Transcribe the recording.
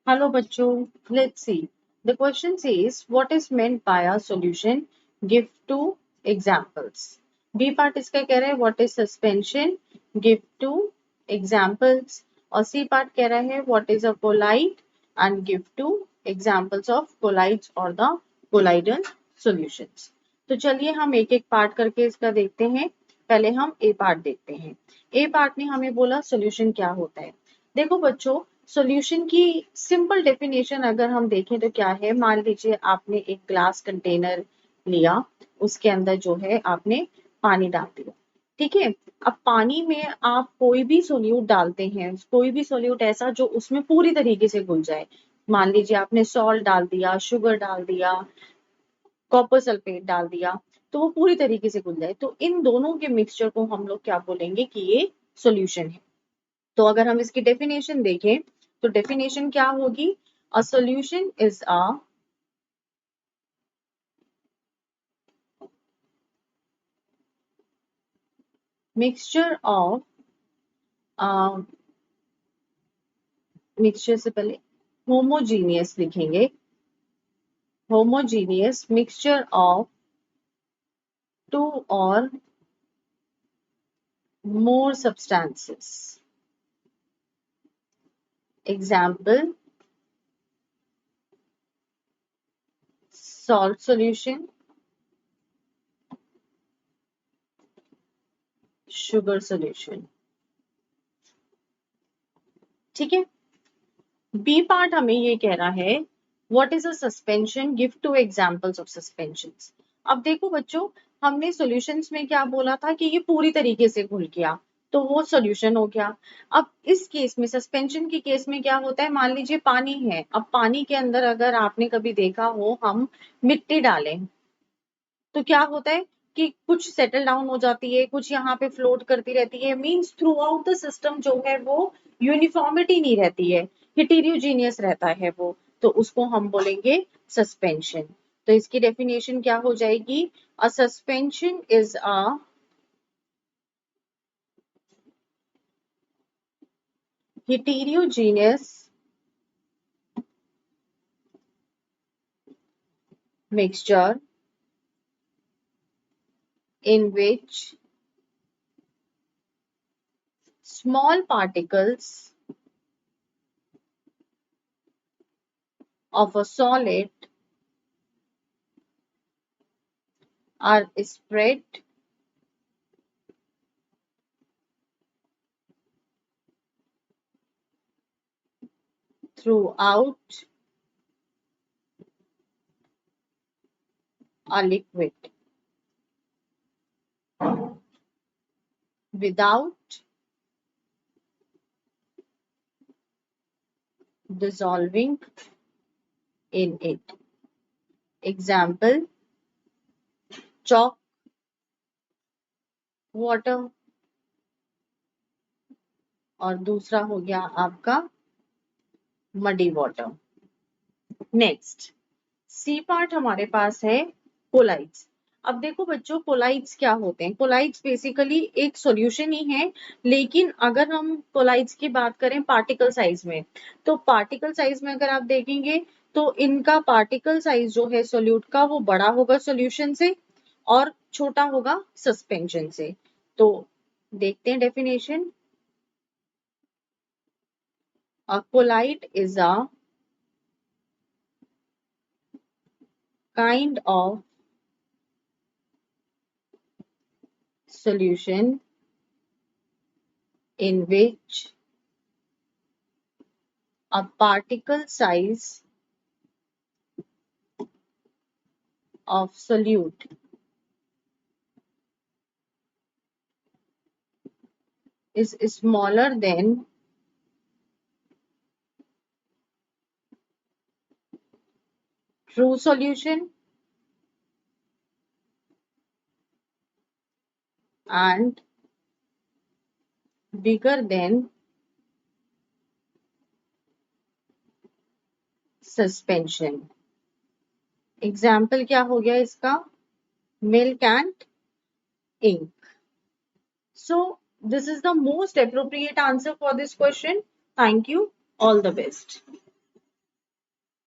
Hello बच्चों, let's see. The question says, what is meant by a solution? Give two examples. B part इसका कह रहा है what is suspension? Give two examples. और C part कह रहा है what is a colloid? And give two examples of colloids or the colloidal solutions. तो चलिए हम एक एक पार्ट करके इसका देखते हैं. पहले हम A पार्ट देखते हैं. A पार्ट में हमें बोला सोल्यूशन क्या होता है. देखो बच्चों, सॉल्यूशन की सिंपल डेफिनेशन अगर हम देखें तो क्या है. मान लीजिए आपने एक ग्लास कंटेनर लिया, उसके अंदर जो है आपने पानी डाल दिया. ठीक है. अब पानी में आप कोई भी सोल्यूट डालते हैं, कोई भी सोल्यूट ऐसा जो उसमें पूरी तरीके से घुल जाए. मान लीजिए आपने सॉल्ट डाल दिया, शुगर डाल दिया, कॉपर सल्फेट डाल दिया, तो वो पूरी तरीके से घुल जाए. तो इन दोनों के मिक्सचर को हम लोग क्या बोलेंगे कि ये सॉल्यूशन है. तो अगर हम इसकी डेफिनेशन देखें तो डेफिनेशन क्या होगी. A solution is a mixture of, mixture से पहले होमोजीनियस लिखेंगे. होमोजीनियस मिक्सचर ऑफ टू और more substances. Example, salt solution, sugar solution. ठीक है. बी पार्ट हमें ये कह रहा है what is a suspension, give to examples of suspensions. अब देखो बच्चों, हमने सॉल्यूशंस में क्या बोला था कि ये पूरी तरीके से घुल गया तो वो सॉल्यूशन हो गया. अब इस केस में, सस्पेंशन के केस में क्या होता है, मान लीजिए पानी है. अब पानी के अंदर अगर आपने कभी देखा हो हम मिट्टी डालें तो क्या होता है कि कुछ सेटल डाउन हो जाती है, कुछ यहाँ पे फ्लोट करती रहती है. Means through out the system जो है वो यूनिफॉर्मिटी नहीं रहती है, हिटेरियोजीनियस रहता है वो. तो उसको हम बोलेंगे सस्पेंशन. तो इसकी डेफिनेशन क्या हो जाएगी. अ suspension is a heterogeneous mixture in which small particles of a solid are spread throughout a liquid without dissolving in it. Example, chalk water. और दूसरा हो गया आपका muddy water. Next, C part हमारे पास है कोलाइड्स. अब देखो बच्चों, कोलाइड्स क्या होते हैं. कोलाइड्स बेसिकली एक सॉल्यूशन ही है, लेकिन अगर हम कोलाइड्स की बात करें पार्टिकल साइज में, तो पार्टिकल साइज में अगर आप देखेंगे तो इनका पार्टिकल साइज जो है सोल्यूट का वो बड़ा होगा सॉल्यूशन से और छोटा होगा सस्पेंशन से. तो देखते हैं definition. A colloid is a kind of solution in which a particle size of solute is smaller than true solution and bigger than suspension. Example क्या हो गया इसका, milk and ink. So this is the most appropriate answer for this question. Thank you. All the best.